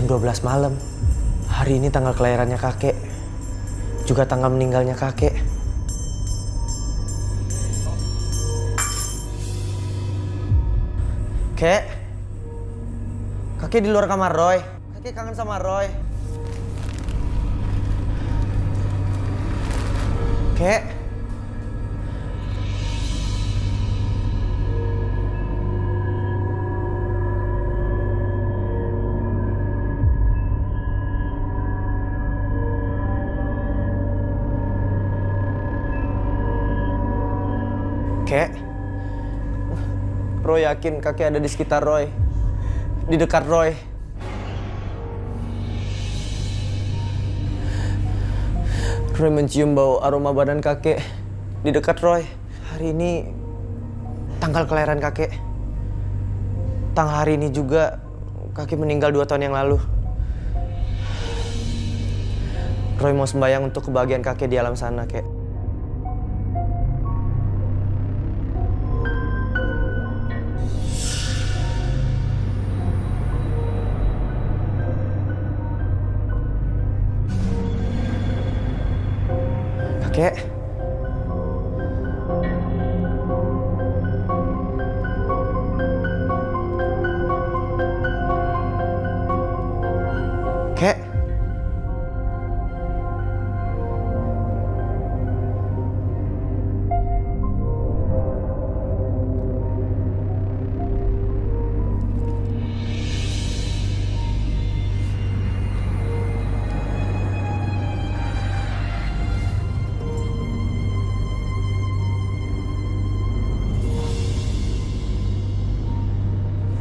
12 malam. Hari ini tanggal kelahirannya kakek. Juga tanggal meninggalnya kakek. Kek. Kakek di luar kamar Roy. Kakek kangen sama Roy. Kek. Kek. Roy yakin kakek ada di sekitar Roy. Di dekat Roy. Roy mencium bau aroma badan kakek di dekat Roy. Hari ini tanggal kelahiran kakek. Tanggal hari ini juga kakek meninggal 2 tahun yang lalu. Roy mau sembahyang untuk kebahagiaan kakek di alam sana, kek. Kakek. Kek.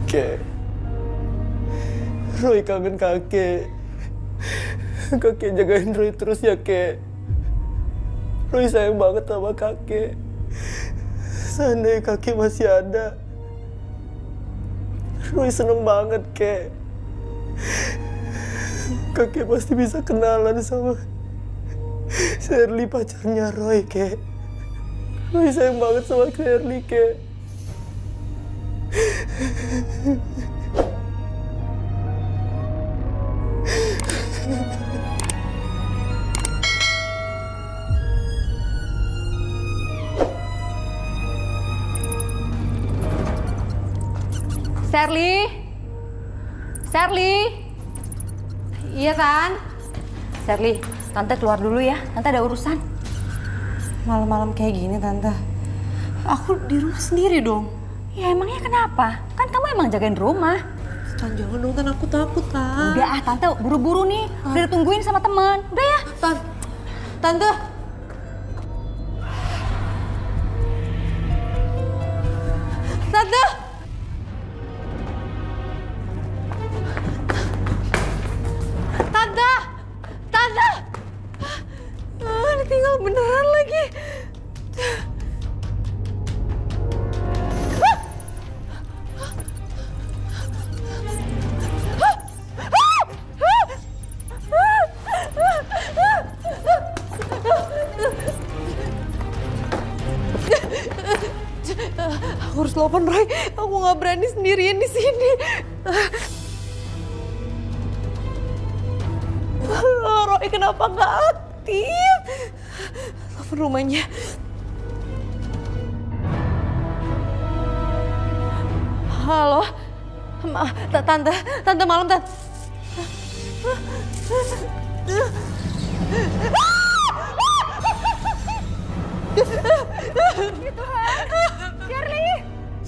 Kek, Roy kangen kakek. Kakek jagain Roy terus ya, kek. Roy sayang banget sama kakek. Seandainya kakek masih ada, Roy seneng banget, kek. Kakek pasti bisa kenalan sama Shirley, pacarnya Roy, kek. Roy sayang banget sama Shirley, kek. Shirley? Shirley? Iya kan? Shirley, Tante keluar dulu ya. Tante ada urusan. Malam-malam kayak gini, Tante. Aku di rumah sendiri dong. Ya emangnya kenapa? Kan kamu emang jagain rumah. Tan, jangan dong, Tan. Aku takut, Tan. Udah Tante buru-buru nih. Udah ditungguin sama teman. Udah ya? Tante. Tante. Tante. Tante. Ditinggal beneran lagi. Aku harus telepon Roy. Aku nggak berani sendirian di sini. Roy kenapa nggak aktif? Telepon rumahnya. Halo, tante malam, Tante.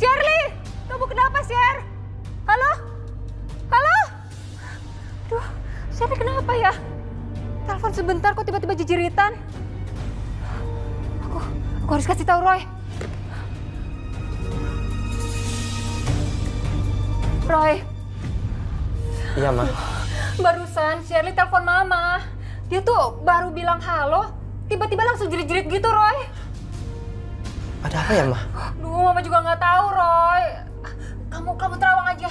Shirley! Kamu kenapa, Sher? Halo? Halo? Aduh, Shirley kenapa ya? Telepon sebentar kok tiba-tiba jejeritan. Aku harus kasih tahu Roy. Roy. Iya, Ma. Barusan Shirley telepon Mama. Dia tuh baru bilang halo, tiba-tiba langsung jerit-jerit gitu, Roy. Ada apa ya, Ma? Duh, Mama juga nggak tahu, Roy. Kamu terawang aja.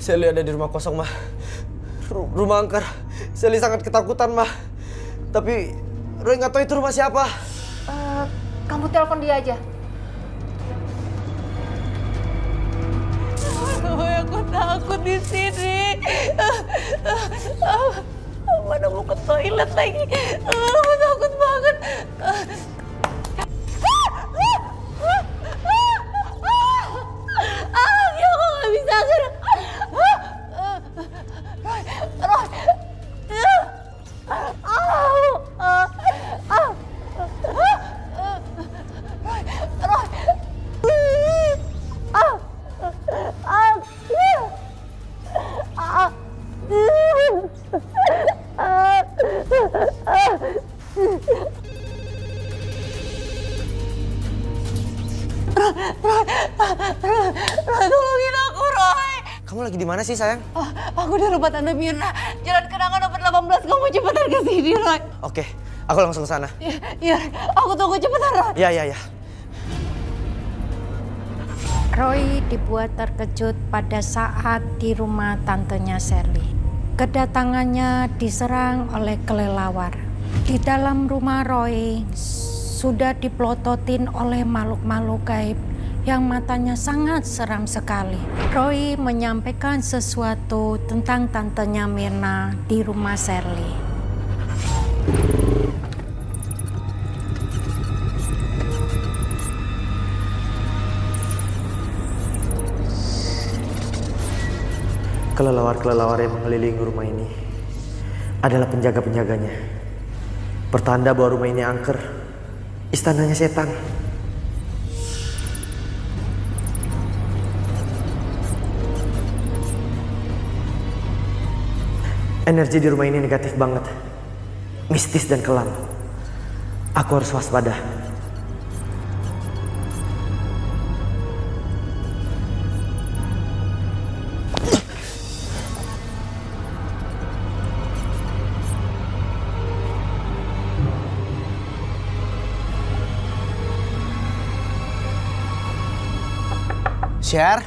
Sally ada di rumah kosong, Ma. Rumah angker. Sally sangat ketakutan, Ma. Tapi Roy nggak tahu itu rumah siapa. Kamu telepon dia aja. Roy, aku takut di sini. Mana mau ke toilet lagi? Aku takut banget. Ya aku nggak bisa gerak. Roy. Roy, tolongin aku, Roy. Kamu lagi di mana sih, sayang? Aku di rumah Tante Mirna. Jalan Kenangan nomor 18. Kamu cepetan ke sini, Roy. Oke, aku langsung ke sana. Iya, aku tunggu cepetan, Roy. Ya. Roy dibuat terkejut pada saat di rumah tantenya Sally. Kedatangannya diserang oleh kelelawar. Di dalam rumah Roy sudah dipelototin oleh makhluk-makhluk gaib yang matanya sangat seram sekali. Roy menyampaikan sesuatu tentang tantenya Mirna di rumah Sally. Kelelawar-kelelawar yang mengelilingi rumah ini adalah penjaga-penjaganya. Pertanda bahwa rumah ini angker, istananya setan. Energi di rumah ini negatif banget, mistis dan kelam. Aku harus waspada. Share?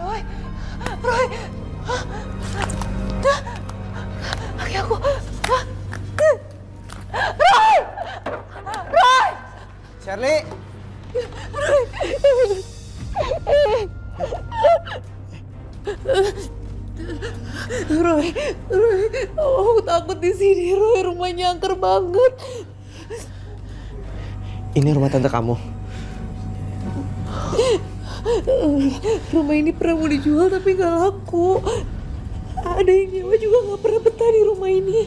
Roy. Kaki aku. Roy. Shirley? Roy, aku takut di sini, Roy. Rumahnya angker banget. Ini rumah tante kamu. Rumah ini pernah mau dijual tapi nggak laku. Ada yang nyewa juga nggak pernah betah di rumah ini.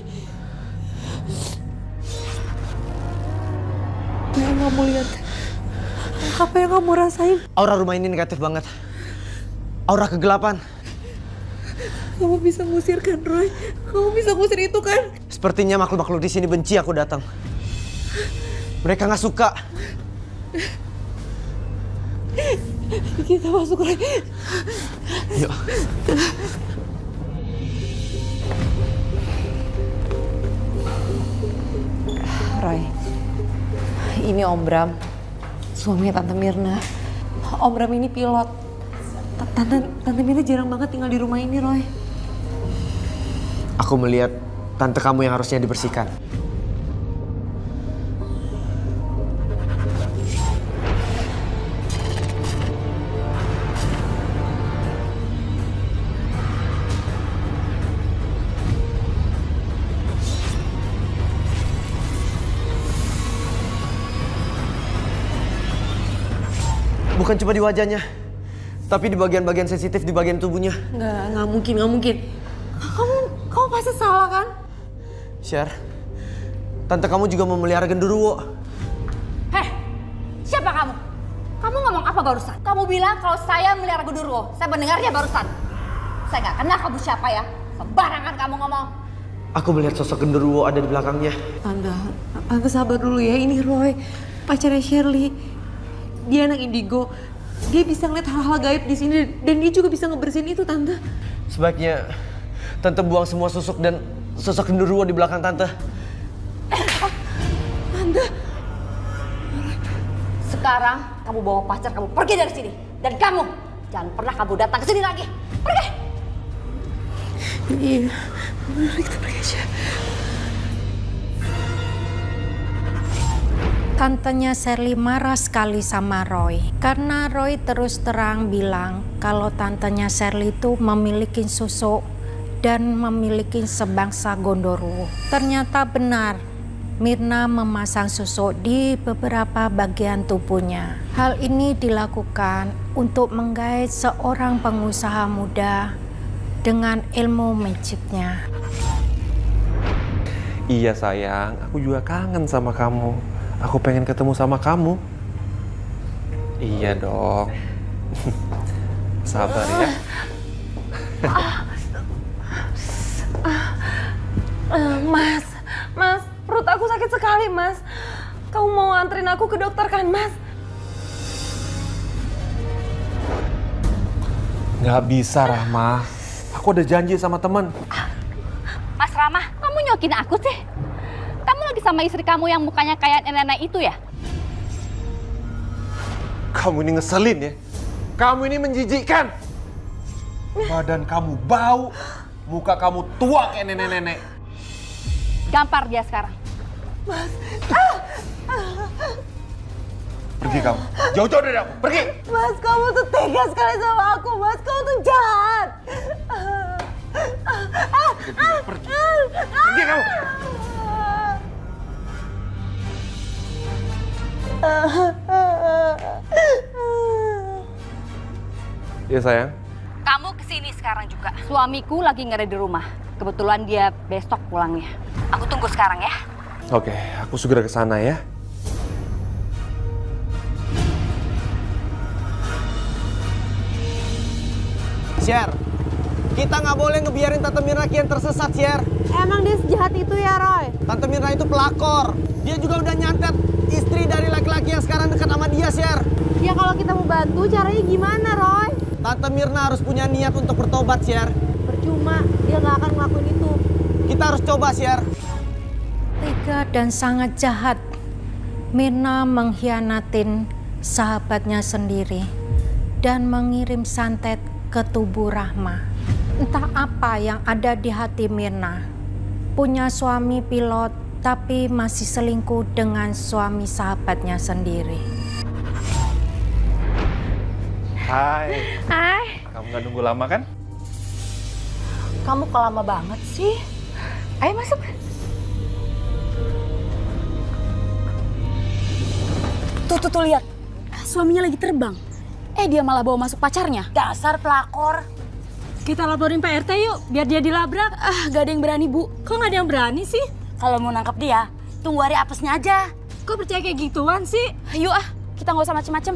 Apa yang kamu lihat? Apa yang kamu rasain? Aura rumah ini negatif banget. Aura kegelapan. Kamu bisa ngusir kan, Roy? Kamu bisa ngusir itu kan? Sepertinya makhluk-makhluk di sini benci aku datang. Mereka nggak suka. Kita masuk, Roy. Yuk. Roy, ini Om Bram, suaminya Tante Mirna. Om Bram ini pilot. Tante Mirna jarang banget tinggal di rumah ini, Roy. Aku melihat tante kamu yang harusnya dibersihkan. Bukan cuma di wajahnya, tapi di bagian-bagian sensitif di bagian tubuhnya. Nggak mungkin. Kamu pasti salah kan? Syar, tante kamu juga memelihara genderuwo. Heh, siapa kamu? Kamu ngomong apa barusan? Kamu bilang kalau saya melihara genderuwo. Saya mendengarnya barusan. Saya nggak kenal kamu siapa ya. Sembarangan kamu ngomong. Aku melihat sosok genderuwo ada di belakangnya. Tante sabar dulu ya. Ini Roy, pacarnya Shirley. Dia anak indigo. Dia bisa ngeliat hal-hal gaib di sini dan dia juga bisa ngebersihin itu, Tante. Sebaiknya tante buang semua susuk dan sosok genderuwo di belakang tante. Tante. Sekarang kamu bawa pacar kamu pergi dari sini. Dan kamu Jangan pernah kamu datang ke sini lagi. Pergi! Iya, mari kita pergi aja. Tantenya Shirley marah sekali sama Roy karena Roy terus terang bilang kalau tantenya Shirley itu memiliki susuk dan memiliki sebangsa Gondoruo. Ternyata benar, Myrna memasang susuk di beberapa bagian tubuhnya. Hal ini dilakukan untuk menggait seorang pengusaha muda dengan ilmu magicnya. Iya sayang, aku juga kangen sama kamu. Aku pengen ketemu sama kamu. Iya dong. Sabar ya. Mas, perut aku sakit sekali, Mas. Kamu mau anterin aku ke dokter kan, Mas? Nggak bisa, Rahma. Aku ada janji sama temen. Mas Rama, kamu nyokin aku sih? Kamu lagi sama istri kamu yang mukanya kayak nenek itu ya? Kamu ini ngeselin ya. Kamu ini menjijikkan. Badan kamu bau, muka kamu tua kayak nenek-nenek. Gampar dia sekarang. Pergi kamu. Jauh-jauh dari aku. Pergi. Mas, kamu tuh tega sekali sama aku, Mas. Kamu tuh jahat. Pergi. Pergi kamu. Iya sayang. Kamu kesini sekarang juga. Suamiku lagi nggak ada di rumah. Kebetulan dia besok pulangnya. Aku tunggu sekarang ya. Oke, aku segera ke sana ya. Syer, kita nggak boleh ngebiarin Tante Myrna kian tersesat, Syer. Emang dia sejahat itu ya, Roy? Tante Myrna itu pelakor. Dia juga udah nyantet istri dari laki-laki yang sekarang dekat sama dia, Syer. Ya kalau kita mau bantu, caranya gimana, Roy? Tante Myrna harus punya niat untuk bertobat, Syer. Percuma, dia nggak akan ngelakuin itu. Kita harus coba, Syer. Tega dan sangat jahat, Myrna mengkhianatin sahabatnya sendiri dan mengirim santet ke tubuh Rahma. Entah apa yang ada di hati Myrna. Punya suami pilot tapi masih selingkuh dengan suami sahabatnya sendiri. Hai. Hai. Kamu nggak nunggu lama kan? Kamu kok lama banget sih? Ayo masuk. Tuh lihat. Suaminya lagi terbang. Dia malah bawa masuk pacarnya. Dasar pelakor. Kita laporin Pak RT yuk, biar dia dilabrak. Gak ada yang berani, Bu. Kok gak ada yang berani sih? Kalau mau nangkep dia, tunggu hari apesnya aja. Kok percaya kayak gituan sih? Yuk kita nggak usah macem-macem.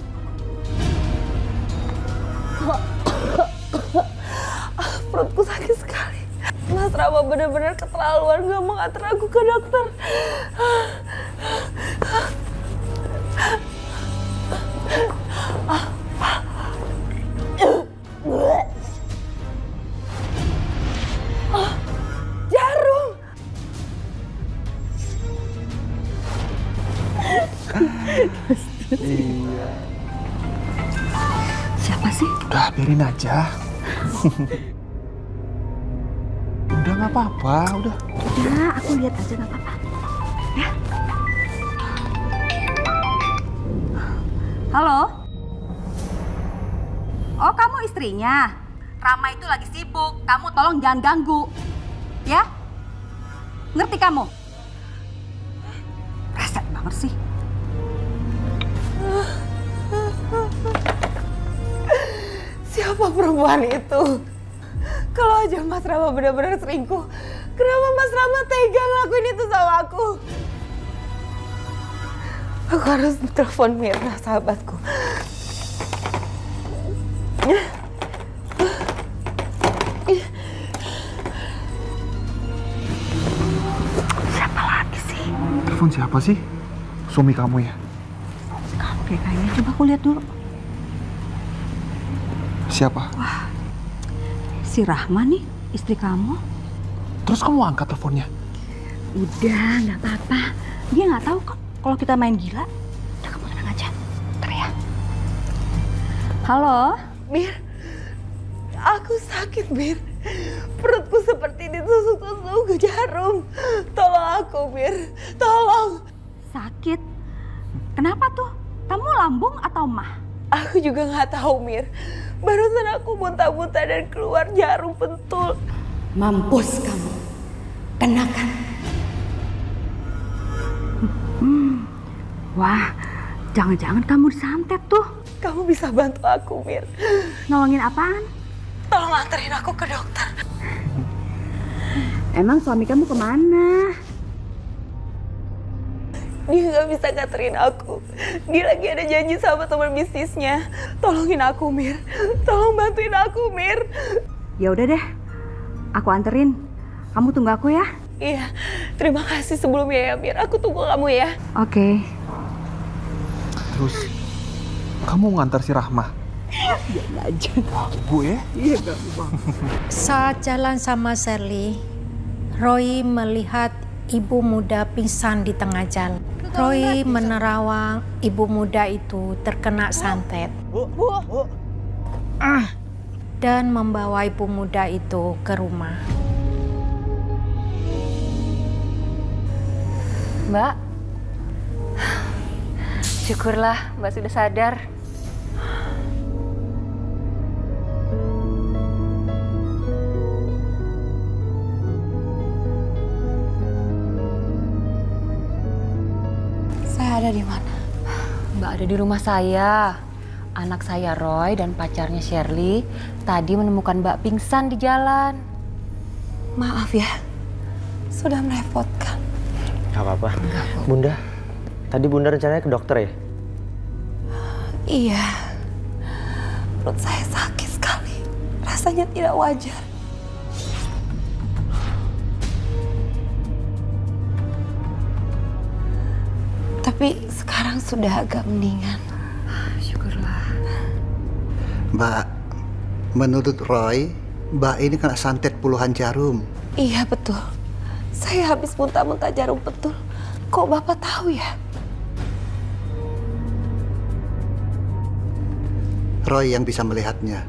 Perutku sakit sekali. Mas Rama benar-benar keterlaluan gak mau nganter aku ke dokter. Jarum. Iya. Siapa sih? Udah biarin aja. Udah nggak apa-apa, udah. Ya, aku lihat aja nggak apa-apa. Ya. Halo? Oh, kamu istrinya? Rama itu lagi sibuk. Kamu tolong jangan ganggu. Ya? Ngerti kamu? Resek banget sih. Siapa perempuan itu? Kalau aja Mas Rama benar-benar selingkuh, kenapa Mas Rama tega ngelakuin itu sama aku? Aku harus telepon Myrna, sahabatku. Siapa lagi sih? Telepon siapa sih? Suami kamu ya? Kamu kayaknya. Coba aku lihat dulu. Siapa? Si Rahma nih, istri kamu. Terus kamu angkat teleponnya? Udah, nggak apa-apa. Dia nggak tahu kok kalau kita main gila. Udah, kamu tenang aja. Ntar ya. Halo? Mir, aku sakit, Mir. Perutku seperti ditusuk-tusuk jarum. Tolong aku, Mir. Tolong. Sakit? Kenapa tuh? Kamu lambung atau mah? Aku juga nggak tahu, Mir. Barusan aku muntah-muntah dan keluar jarum pentul. Mampus kamu. Kenakan. Wah, jangan-jangan kamu disantet tuh. Kamu bisa bantu aku, Mir. Nolongin apaan? Tolong anterin aku ke dokter. Emang suami kamu kemana? Dia nggak bisa nganterin aku. Dia lagi ada janji sama teman bisnisnya. Tolongin aku, Mir. Tolong bantuin aku, Mir. Ya udah deh, aku anterin. Kamu tunggu aku ya. Iya, terima kasih sebelumnya ya, Mir. Aku tunggu kamu ya. Oke. Terus kamu ngantar si Rahma? Bu ya? Saat jalan sama Shirley, Roy melihat ibu muda pingsan di tengah jalan. Roy menerawang ibu muda itu terkena santet dan membawa ibu muda itu ke rumah. Mbak, syukurlah Mbak sudah sadar. Saya ada di mana? Mbak ada di rumah saya. Anak saya Roy dan pacarnya Shirley tadi menemukan Mbak pingsan di jalan. Maaf ya, sudah merepotkan. Gak apa-apa. Bunda, tadi Bunda rencananya ke dokter ya? Iya, perut saya sakit sekali. Rasanya tidak wajar. Tapi sekarang sudah agak mendingan. Syukurlah. Mbak, menurut Roy, Mbak ini kena santet puluhan jarum. Iya betul. Saya habis muntah-muntah jarum pentul. Kok Bapak tahu ya? Roy yang bisa melihatnya.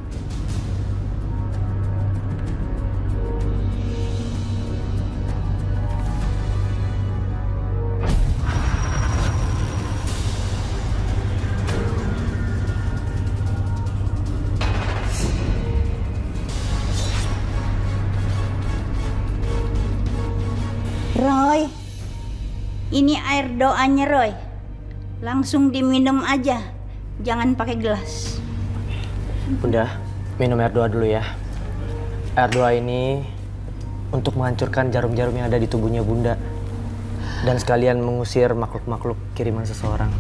Roy, ini air doanya Roy. Langsung diminum aja, jangan pakai gelas. Bunda, minum air doa dulu ya. Air doa ini untuk menghancurkan jarum-jarum yang ada di tubuhnya Bunda. Dan sekalian mengusir makhluk-makhluk kiriman seseorang.